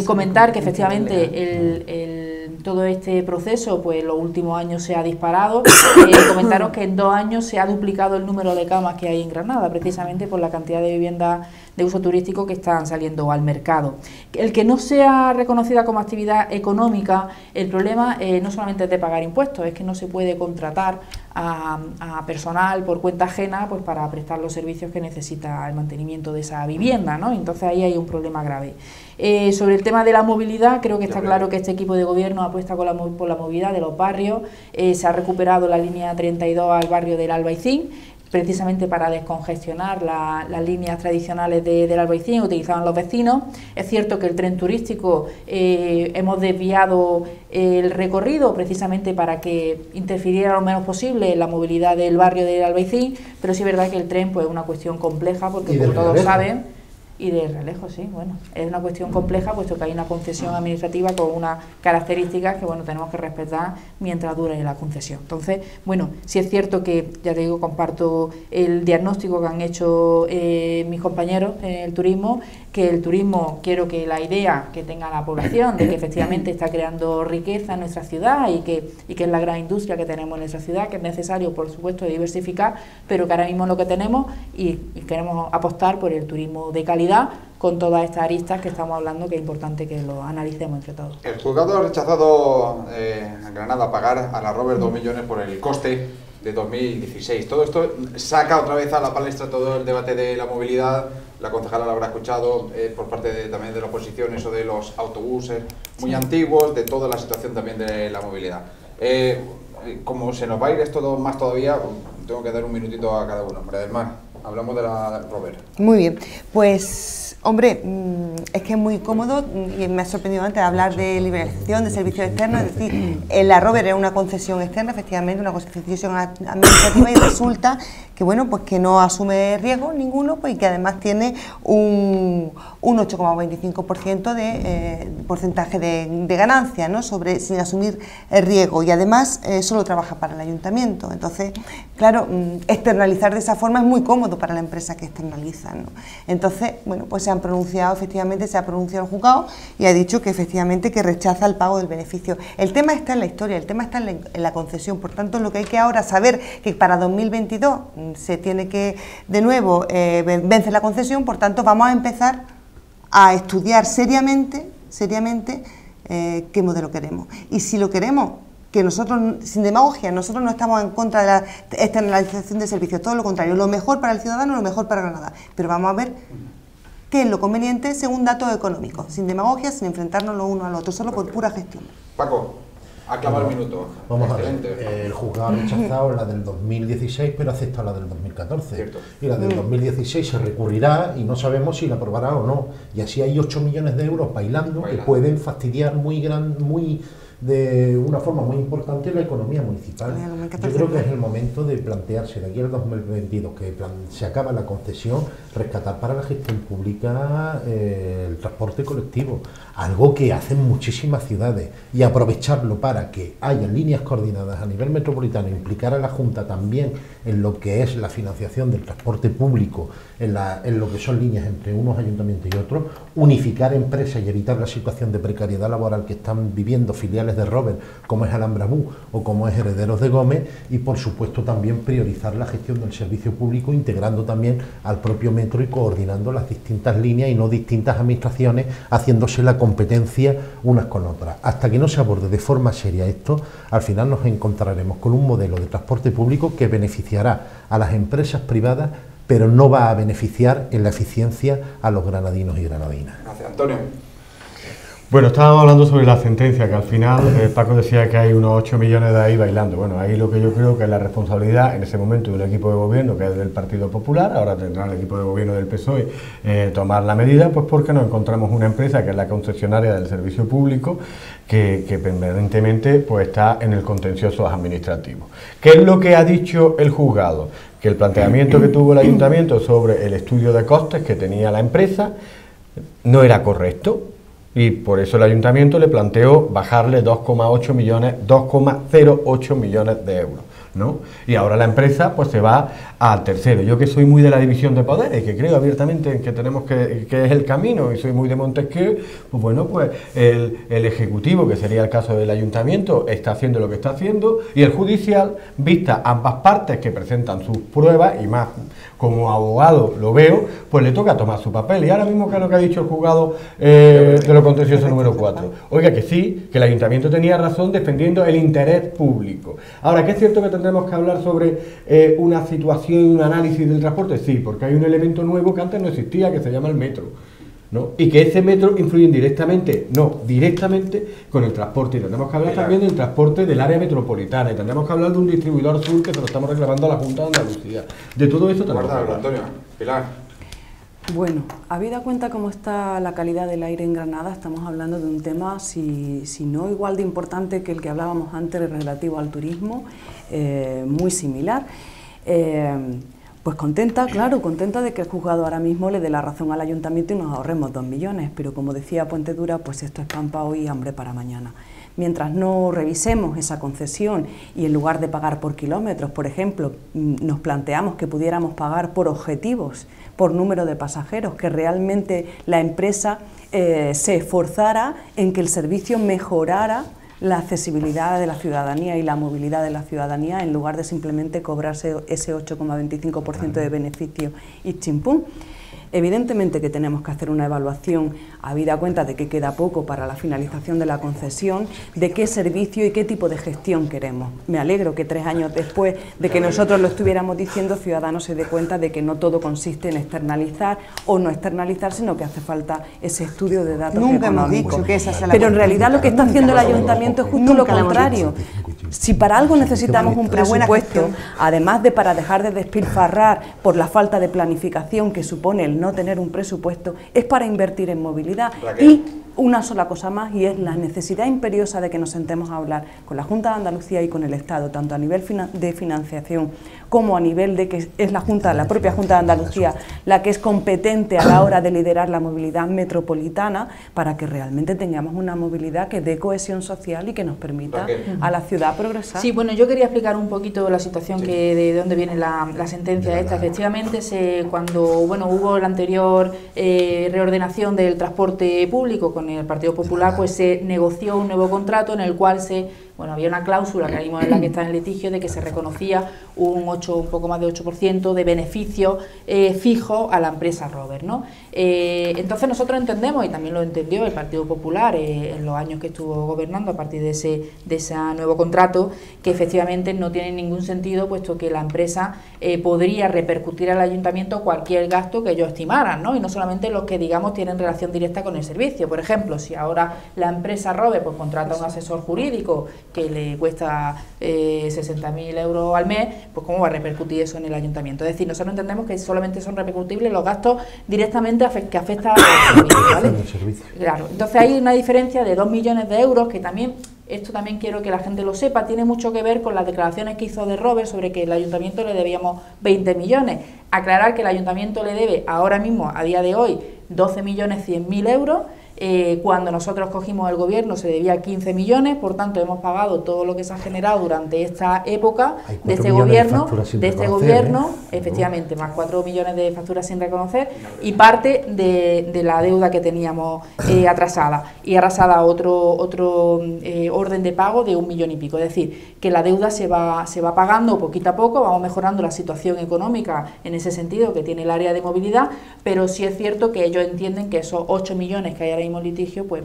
Comentar que efectivamente todo este proceso, pues en los últimos años se ha disparado. Comentaros que en 2 años se ha duplicado el número de camas que hay en Granada, precisamente por la cantidad de viviendas de uso turístico que están saliendo al mercado. El que no sea reconocida como actividad económica, el problema no solamente es de pagar impuestos, es que no se puede contratar a personal por cuenta ajena pues para prestar los servicios que necesita el mantenimiento de esa vivienda, ¿no? Entonces ahí hay un problema grave. Sobre el tema de la movilidad, creo que está claro que este equipo de gobierno apuesta por la movilidad de los barrios. Se ha recuperado la línea 32 al barrio del Albaicín, precisamente para descongestionar las líneas tradicionales del Albaicín, utilizaban los vecinos. Es cierto que el tren turístico hemos desviado el recorrido precisamente para que interfiriera lo menos posible en la movilidad del barrio del Albaicín, pero sí es verdad que el tren pues, es una cuestión compleja porque como todos saben, y de Realejo, sí, bueno, es una cuestión compleja puesto que hay una concesión administrativa con unas características que, bueno, tenemos que respetar mientras dure la concesión. Entonces, bueno, sí es cierto que, ya te digo, comparto el diagnóstico que han hecho mis compañeros en el turismo, que el turismo, quiero que la idea que tenga la población de que efectivamente está creando riqueza en nuestra ciudad y que es la gran industria que tenemos en nuestra ciudad, que es necesario, por supuesto, diversificar, pero que ahora mismo es lo que tenemos y queremos apostar por el turismo de calidad, con todas estas aristas que estamos hablando, que es importante que lo analicemos entre todos. El juzgado ha rechazado en Granada pagar a la Rober 2 millones por el coste de 2016. Todo esto saca otra vez a la palestra todo el debate de la movilidad. La concejala lo habrá escuchado por parte también de la oposición, eso de los autobuses muy antiguos, de toda la situación también de la movilidad. Como se nos va a ir esto más todavía, tengo que dar un minutito a cada uno. María del Mar, hablamos de la Rober. Muy bien, pues hombre, es que es muy cómodo y me ha sorprendido antes hablar de liberalización de servicios externos, es decir, la Rober es una concesión externa, efectivamente, una concesión administrativa, y resulta que bueno, pues que no asume riesgo ninguno, pues y que además tiene un 8,25% de porcentaje de ganancia, ¿no? sin asumir el riesgo, y además solo trabaja para el ayuntamiento. Entonces, claro, externalizar de esa forma es muy cómodo para la empresa que externaliza, ¿no? Entonces, bueno, pues se han pronunciado, efectivamente se ha pronunciado el juzgado y ha dicho que efectivamente que rechaza el pago del beneficio. El tema está en la historia, el tema está en la concesión, por tanto lo que hay que ahora saber que para 2022 se tiene que de nuevo vence la concesión, por tanto vamos a empezar a estudiar seriamente qué modelo queremos. Y si lo queremos, que nosotros, sin demagogia, nosotros no estamos en contra de la externalización de servicios, todo lo contrario, lo mejor para el ciudadano, lo mejor para Granada, pero vamos a ver qué es lo conveniente según datos económicos, sin demagogia, sin enfrentarnos los unos al otro, solo por pura gestión. Paco, aclama el minuto. Vamos a ver, el juzgado ha rechazado la del 2016, pero ha aceptado la del 2014. Cierto. Y la del 2016 se recurrirá y no sabemos si la aprobará o no. Y así hay 8 millones de euros bailando que pueden fastidiar de una forma muy importante la economía municipal. Yo creo que es el momento de plantearse de aquí al 2022, que se acaba la concesión, rescatar para la gestión pública el transporte colectivo, algo que hacen muchísimas ciudades, y aprovecharlo para que haya líneas coordinadas a nivel metropolitano, implicar a la Junta también en lo que es la financiación del transporte público, en lo que son líneas entre unos ayuntamientos y otros, unificar empresas y evitar la situación de precariedad laboral que están viviendo filiales de Robert, como es Alhambra Bus o como es Herederos de Gómez, y por supuesto también priorizar la gestión del servicio público, integrando también al propio metro y coordinando las distintas líneas y no distintas administraciones haciéndose la competencia unas con otras. Hasta que no se aborde de forma seria esto, al final nos encontraremos con un modelo de transporte público que beneficiará a las empresas privadas, pero no va a beneficiar en la eficiencia a los granadinos y granadinas. Gracias, Antonio. Bueno, estábamos hablando sobre la sentencia, que al final Paco decía que hay unos 8 millones de ahí bailando. Bueno, ahí lo que yo creo que es la responsabilidad en ese momento del equipo de gobierno, que es del Partido Popular, ahora tendrá el equipo de gobierno del PSOE tomar la medida, pues porque nos encontramos una empresa que es la concesionaria del servicio público, que permanentemente pues está en el contencioso administrativo. ¿Qué es lo que ha dicho el juzgado? Que el planteamiento que tuvo el ayuntamiento sobre el estudio de costes que tenía la empresa no era correcto, y por eso el ayuntamiento le planteó bajarle 2,08 millones de euros, ¿no? Y ahora la empresa pues se va al tercero. Yo, que soy muy de la división de poderes, que creo abiertamente en que tenemos que es el camino, y soy muy de Montesquieu, pues bueno, pues el ejecutivo, que sería el caso del ayuntamiento, está haciendo lo que está haciendo, y el judicial, vista ambas partes que presentan sus pruebas, y más como abogado lo veo, pues le toca tomar su papel. Y ahora mismo, que es lo que ha dicho el juzgado de lo contencioso número 4. Oiga, que sí, que el ayuntamiento tenía razón defendiendo el interés público. Ahora, que es cierto que tendremos que hablar sobre una situación y un análisis del transporte, sí, porque hay un elemento nuevo que antes no existía, que se llama el metro, ¿no? Y que ese metro influye directamente con el transporte, y tendremos que hablar también del transporte del área metropolitana, y tendremos que hablar de un distribuidor sur que se lo estamos reclamando a la Junta de Andalucía. De todo eso tenemos que hablar. Antonio, Pilar. Bueno, habida cuenta cómo está la calidad del aire en Granada, estamos hablando de un tema, si no igual de importante que el que hablábamos antes relativo al turismo, muy similar. Pues contenta de que el juzgado ahora mismo le dé la razón al ayuntamiento y nos ahorremos 2 millones, pero como decía Puente Dura, pues esto es pan para hoy y hambre para mañana. Mientras no revisemos esa concesión y en lugar de pagar por kilómetros, por ejemplo, nos planteamos que pudiéramos pagar por objetivos, por número de pasajeros, que realmente la empresa se esforzara en que el servicio mejorara la accesibilidad de la ciudadanía y la movilidad de la ciudadanía, en lugar de simplemente cobrarse ese 8,25% de beneficio y chimpún. Evidentemente que tenemos que hacer una evaluación, habida cuenta de que queda poco para la finalización de la concesión, de qué servicio y qué tipo de gestión queremos. Me alegro que 3 años después de que nosotros lo estuviéramos diciendo, Ciudadanos se dé cuenta de que no todo consiste en externalizar o no externalizar, sino que hace falta ese estudio de datos Nunca hemos económicos. dicho que esa sea la Pero en realidad lo que está haciendo el ayuntamiento es justo lo contrario. Si para algo necesitamos un presupuesto, además de para dejar de despilfarrar por la falta de planificación que supone el no tener un presupuesto, es para invertir en movilidad. Y una sola cosa más, y es la necesidad imperiosa de que nos sentemos a hablar con la Junta de Andalucía y con el Estado, tanto a nivel de financiación como a nivel de que es la Junta, la propia Junta de Andalucía, la que es competente a la hora de liderar la movilidad metropolitana, para que realmente tengamos una movilidad que dé cohesión social y que nos permita a la ciudad progresar. Sí, bueno, yo quería explicar un poquito la situación, que de dónde viene la sentencia esta. Efectivamente, cuando hubo la anterior reordenación del transporte público con el Partido Popular, pues se negoció un nuevo contrato en el cual había una cláusula, que ahora mismo es la que está en litigio, de que se reconocía un poco más de 8% de beneficio fijo a la empresa Rober, ¿no? Entonces nosotros entendemos, y también lo entendió el Partido Popular en los años que estuvo gobernando a partir de ese nuevo contrato, que efectivamente no tiene ningún sentido, puesto que la empresa podría repercutir al ayuntamiento cualquier gasto que ellos estimaran, ¿no? Y no solamente los que, digamos, tienen relación directa con el servicio. Por ejemplo, si ahora la empresa Rober pues contrata a un asesor jurídico que le cuesta 60.000 euros al mes, pues ¿cómo va a repercutir eso en el ayuntamiento? Es decir, nosotros entendemos que solamente son repercutibles los gastos directamente que afectan al servicio, ¿vale? Claro, entonces hay una diferencia de 2 millones de euros, que también, esto también quiero que la gente lo sepa, tiene mucho que ver con las declaraciones que hizo de Rober sobre que el ayuntamiento le debíamos 20 millones. Aclarar que el ayuntamiento le debe ahora mismo, a día de hoy, 12.100.000 euros. Cuando nosotros cogimos el gobierno se debía 15 millones, por tanto hemos pagado todo lo que se ha generado durante esta época de este gobierno, efectivamente, más 4 millones de facturas sin reconocer, y parte de la deuda que teníamos atrasada, y arrasada otro orden de pago de 1 millón y pico. Es decir, que la deuda se va pagando poquito a poco, vamos mejorando la situación económica en ese sentido que tiene el área de movilidad, pero sí es cierto que ellos entienden que esos 8 millones que hay ahora mismo en litigio, pues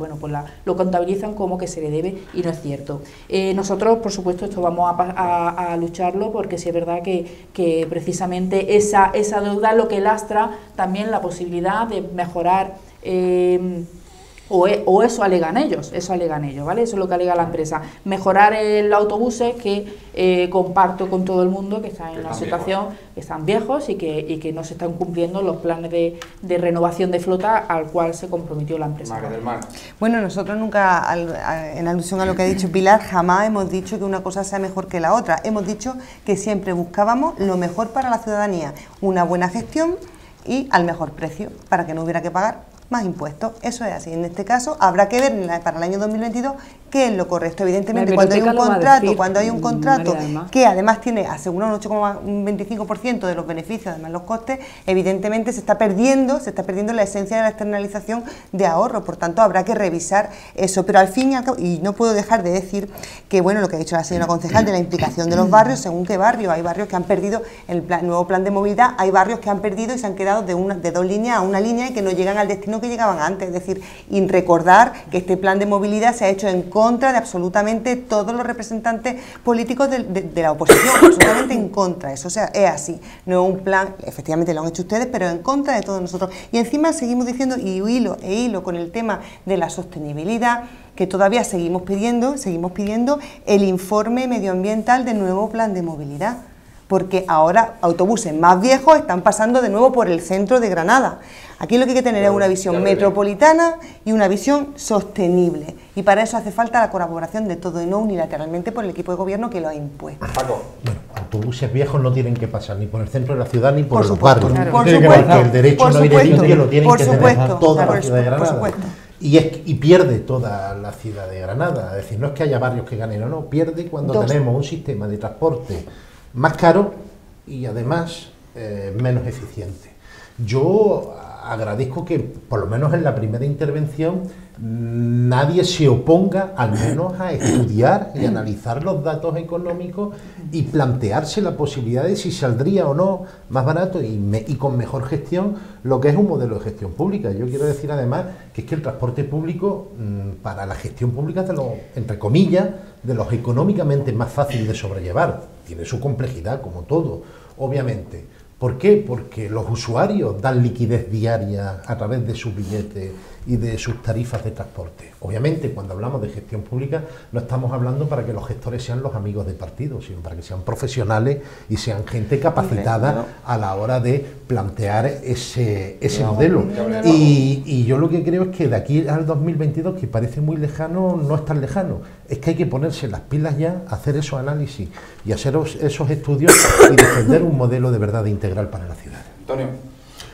lo contabilizan como que se le debe, y no es cierto. Nosotros, por supuesto, esto vamos a lucharlo, porque sí es verdad que precisamente esa deuda es lo que lastra también la posibilidad de mejorar, o eso alegan ellos, ¿vale? Eso es lo que alega la empresa. Mejorar los autobuses, que comparto con todo el mundo, que están en una situación, que están viejos y que no se están cumpliendo los planes de renovación de flota al cual se comprometió la empresa. Bueno, nosotros nunca, en alusión a lo que ha dicho Pilar, jamás hemos dicho que una cosa sea mejor que la otra. Hemos dicho que siempre buscábamos lo mejor para la ciudadanía, una buena gestión y al mejor precio, para que no hubiera que pagar más impuestos. Eso es así. En este caso habrá que ver para el año 2022 qué es lo correcto. Evidentemente, cuando hay un contrato que además tiene asegurado un 8,25% de los beneficios, además los costes, evidentemente se está perdiendo la esencia de la externalización de ahorro. Por tanto, habrá que revisar eso. Pero al fin y al cabo, y no puedo dejar de decir que, bueno, lo que ha dicho la señora concejal de la implicación de los barrios, según qué barrio. Hay barrios que han perdido el nuevo plan de movilidad, hay barrios que han perdido y se han quedado de 2 líneas a 1 línea y que no llegan al destino que llegaban antes. Es decir, y recordar que este plan de movilidad se ha hecho en contra de absolutamente todos los representantes políticos de la oposición, absolutamente en contra. Eso, o sea, es así. No es un plan, efectivamente lo han hecho ustedes, pero en contra de todos nosotros. Y encima seguimos diciendo, y hilo con el tema de la sostenibilidad, que todavía seguimos pidiendo el informe medioambiental del nuevo plan de movilidad, porque ahora autobuses más viejos están pasando de nuevo por el centro de Granada. Aquí lo que hay que tener es una visión metropolitana y una visión sostenible, y para eso hace falta la colaboración de todo y no unilateralmente por el equipo de gobierno que lo ha impuesto. Bueno, autobuses viejos no tienen que pasar ni por el centro de la ciudad ni por los barrios. Por supuesto, porque el derecho no hereditario lo tienen que tener toda la ciudad de Granada. Por supuesto. Y pierde toda la ciudad de Granada. Es decir, no es que haya barrios que ganen o no, pierde cuando tenemos un sistema de transporte más caro y además menos eficiente. Yo agradezco que, por lo menos en la primera intervención, nadie se oponga al menos a estudiar y analizar los datos económicos y plantearse la posibilidad de si saldría o no más barato y con mejor gestión lo que es un modelo de gestión pública. Yo quiero decir además que es que el transporte público, para la gestión pública, es de los, entre comillas, de los económicamente más fáciles de sobrellevar. Tiene su complejidad, como todo, obviamente. ¿Por qué? Porque los usuarios dan liquidez diaria a través de sus billetes y de sus tarifas de transporte. Obviamente, cuando hablamos de gestión pública, no estamos hablando para que los gestores sean los amigos de partido, sino para que sean profesionales y sean gente capacitada a la hora de plantear ese modelo. Y yo lo que creo es que de aquí al 2022, que parece muy lejano, no es tan lejano. Es que hay que ponerse las pilas ya, hacer esos análisis y hacer esos estudios y defender un modelo de verdad integral para la ciudad. Antonio.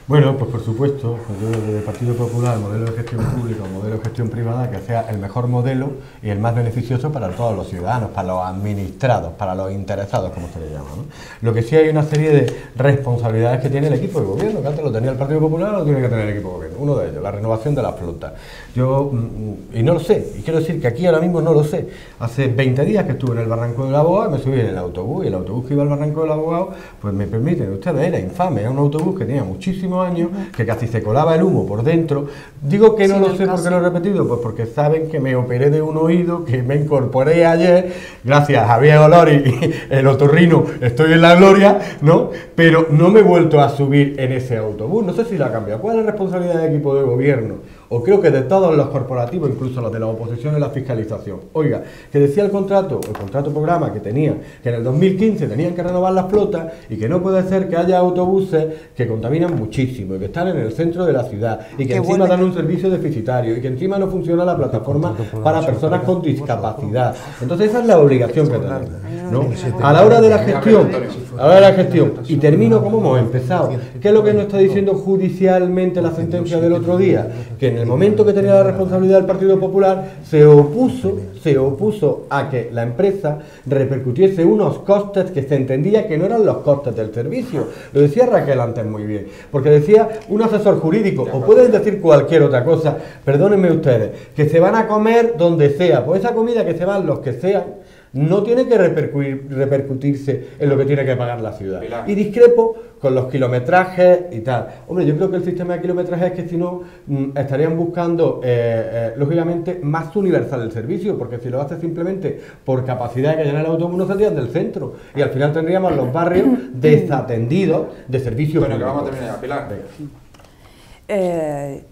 Bueno, pues por supuesto, yo desde el Partido Popular, el modelo de gestión pública, el modelo de gestión privada, que sea el mejor modelo y el más beneficioso para todos los ciudadanos, para los administrados, para los interesados, como se le llama, ¿no? Lo que sí hay una serie de responsabilidades que tiene el equipo de gobierno, que antes lo tenía el Partido Popular, ahora lo tiene que tener el equipo de gobierno. Uno de ellos, la renovación de la flota. Yo, y no lo sé, y quiero decir que aquí ahora mismo no lo sé. Hace 20 días que estuve en el Barranco del Abogado, me subí en el autobús, y el autobús que iba al Barranco del Abogado, pues me permiten ustedes, era infame, era un autobús que tenía muchísimos años, que casi se colaba el humo por dentro. Digo que no lo sé porque lo he repetido, pues porque saben que me operé de un oído, que me incorporé ayer, gracias a Javier Olori, el otorrino, estoy en la gloria, ¿no? Pero no me he vuelto a subir en ese autobús, no sé si la ha cambiado. ¿Cuál es la responsabilidad del equipo de gobierno? O creo que de todos los corporativos, incluso los de la oposición en la fiscalización. Oiga, que decía el contrato programa que tenía, que en el 2015 tenían que renovar las flotas y que no puede ser que haya autobuses que contaminan muchísimo y que están en el centro de la ciudad y que encima dan un servicio deficitario y que encima no funciona la plataforma para personas con discapacidad. Entonces esa es la obligación que tenemos, ¿no? A la hora de la gestión, y termino como hemos empezado. ¿Qué es lo que nos está diciendo judicialmente la sentencia del otro día? Que en el momento que tenía la responsabilidad del Partido Popular se opuso a que la empresa repercutiese unos costes que se entendía que no eran los costes del servicio. Lo decía Raquel antes muy bien, porque decía un asesor jurídico, o pueden decir cualquier otra cosa, perdónenme ustedes, que se van a comer donde sea, pues esa comida que se van los que sean, no tiene que repercutirse en lo que tiene que pagar la ciudad. Y discrepo con los kilometrajes y tal. Hombre, yo creo que el sistema de kilometrajes es que si no, estarían buscando, lógicamente, más universal el servicio, porque si lo hace simplemente por capacidad que llena el autobús, no saldrían del centro. Y al final tendríamos los barrios desatendidos de servicios públicos. Bueno, que vamos a terminar, Pilar.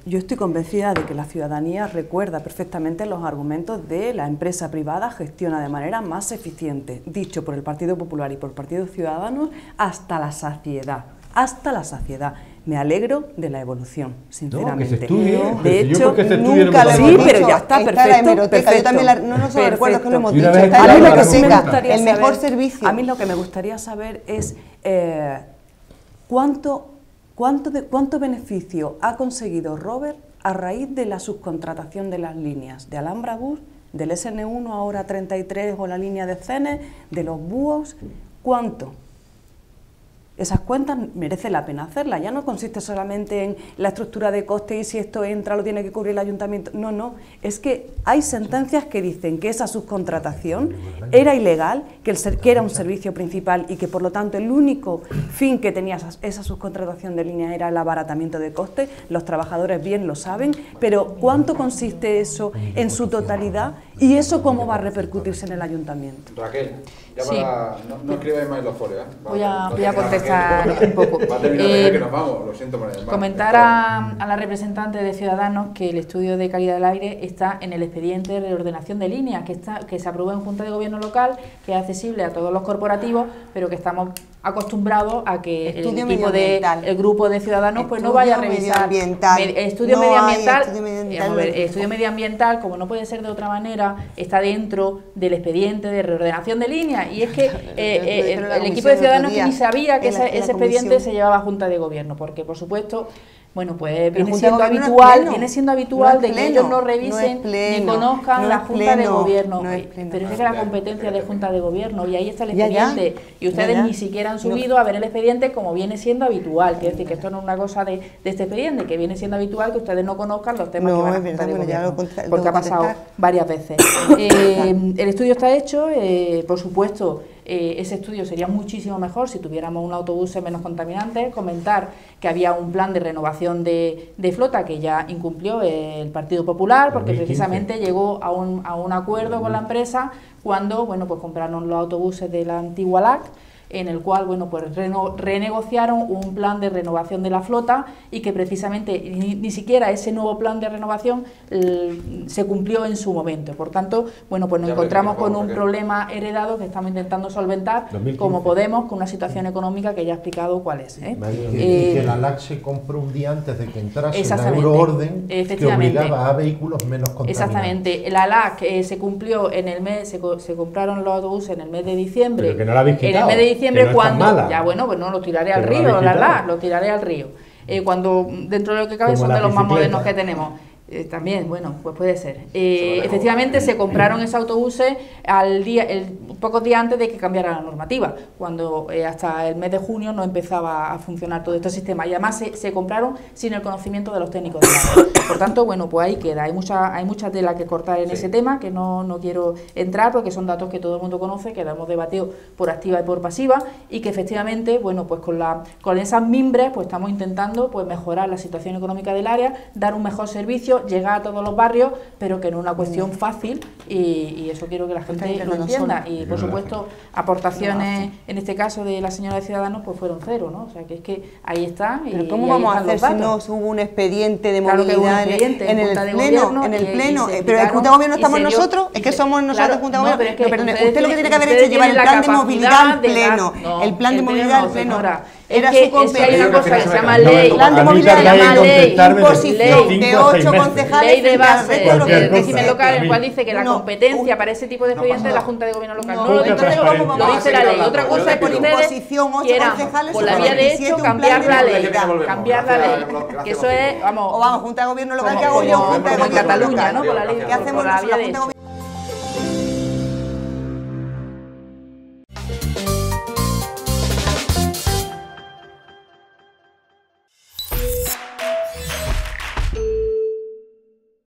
Yo estoy convencida de que la ciudadanía recuerda perfectamente los argumentos de la empresa privada gestiona de manera más eficiente, dicho por el Partido Popular y por el Partido Ciudadanos hasta la saciedad, Me alegro de la evolución, sinceramente. No, que se estudie, de hecho, nunca lo hemos dicho. Pero ya está, perfecto. La hemeroteca, yo también no nos recuerdo que lo hemos dicho. A mí lo que sí me gustaría el mejor servicio. A mí lo que me gustaría saber es cuánto beneficio ha conseguido Robert a raíz de la subcontratación de las líneas de Alhambra Bus, del SN1 ahora 33 o la línea de Cenes, de los búhos. ¿Cuánto? Esas cuentas merece la pena hacerlas, ya no consiste solamente en la estructura de coste y si esto entra lo tiene que cubrir el ayuntamiento, no, es que hay sentencias que dicen que esa subcontratación era ilegal, que era un servicio principal y que por lo tanto el único fin que tenía esa subcontratación de línea era el abaratamiento de coste, los trabajadores bien lo saben, pero ¿cuánto consiste eso en su totalidad y eso cómo va a repercutirse en el ayuntamiento? Raquel, ya sí. No escribáis más en los folios, ¿eh? Voy a contestar un poco. Va a terminar que nos vamos, lo siento por el mal. Comentar a la representante de Ciudadanos que el estudio de calidad del aire está en el expediente de reordenación de líneas que se aprobó en Junta de Gobierno local, que es accesible a todos los corporativos, pero que estamos acostumbrados a que el grupo de Ciudadanos pues no vaya a revisar estudio medioambiental, como no puede ser de otra manera, está dentro del expediente de reordenación de líneas, y es que el equipo de Ciudadanos que ni sabía que ese expediente se llevaba a Junta de Gobierno, porque por supuesto, bueno, pues viene siendo habitual de que ellos no revisen ni conozcan la Junta de Gobierno, pero es que la competencia de Junta de Gobierno, y ahí está el expediente, y ustedes ni siquiera han subido a ver el expediente, como viene siendo habitual. Quiero decir que esto no es una cosa de este expediente, que viene siendo habitual que ustedes no conozcan los temas que van a Junta de Gobierno, porque ha pasado varias veces. El estudio está hecho, por supuesto. Ese estudio sería muchísimo mejor si tuviéramos un autobús menos contaminante. Comentar que había un plan de renovación de flota que ya incumplió el Partido Popular, porque precisamente llegó a un acuerdo con la empresa cuando, bueno, pues compraron los autobuses de la antigua LAC, en el cual, bueno, pues renegociaron un plan de renovación de la flota y que precisamente ni siquiera ese nuevo plan de renovación se cumplió en su momento. Por tanto, bueno, pues nos encontramos con un problema heredado que estamos intentando solventar 2015. como podemos, con una situación económica que ya he explicado cuál es. Y que la LAC se compró un día antes de que entrase la euroorden que obligaba a vehículos menos contaminantes. Exactamente. La LAC se cumplió en el mes, se compraron los autobuses en el mes de diciembre. Pero que no la habéis quitado, en el mes de diciembre que no es tan cuando... mala. Ya bueno, pues no, lo tiraré al Que no río, la habéis la quitado. LAC, lo tiraré al río. Cuando dentro de lo que cabe Como son la de los más bicicleta. modernos que tenemos. También, bueno, pues puede ser. Efectivamente se compraron esos autobuses pocos días antes de que cambiara la normativa, cuando hasta el mes de junio no empezaba a funcionar todo este sistema, y además se compraron sin el conocimiento de los técnicos de la red. Por tanto, bueno, pues ahí queda, hay mucha tela que cortar en ese tema, que no quiero entrar porque son datos que todo el mundo conoce, que lo hemos debatido por activa y por pasiva, y que efectivamente, bueno, pues con esas mimbres pues estamos intentando pues mejorar la situación económica del área, dar un mejor servicio, llegar a todos los barrios, pero que no es una cuestión fácil, y eso quiero que la gente lo entienda. Y por supuesto, aportaciones, en este caso de la señora de Ciudadanos, pues fueron cero, ¿no? O sea, que es que ahí está. Pero ¿cómo vamos a hacer si no hubo un expediente de Claro que hubo un movilidad expediente en el pleno? En el pleno. Pero en Junta de Gobierno estamos nosotros, es que somos nosotros Junta de Gobierno. Pero es que no, perdone, usted lo que tiene que haber hecho es llevar el plan de movilidad al pleno. El plan de movilidad al pleno. Era su competencia. Hay una cosa que se llama ley. Plan de movilidad, se llama ley. Imposición de 8 concejales. Ley de base del cosa. régimen local, en el cual dice que la competencia para ese tipo de expedientes es la Junta de Gobierno local. No lo dice lo dice la ley. Otra cosa es que ustedes quieran, por la vía de hecho, cambiar la ley. Cambiar la ley. Que eso es, vamos. O vamos, Junta de Gobierno local, que hago yo, Junta de como en Gobierno Cataluña, local. ¿no? Por la ley. ¿Qué hacemos Por la vía de nosotros? hecho.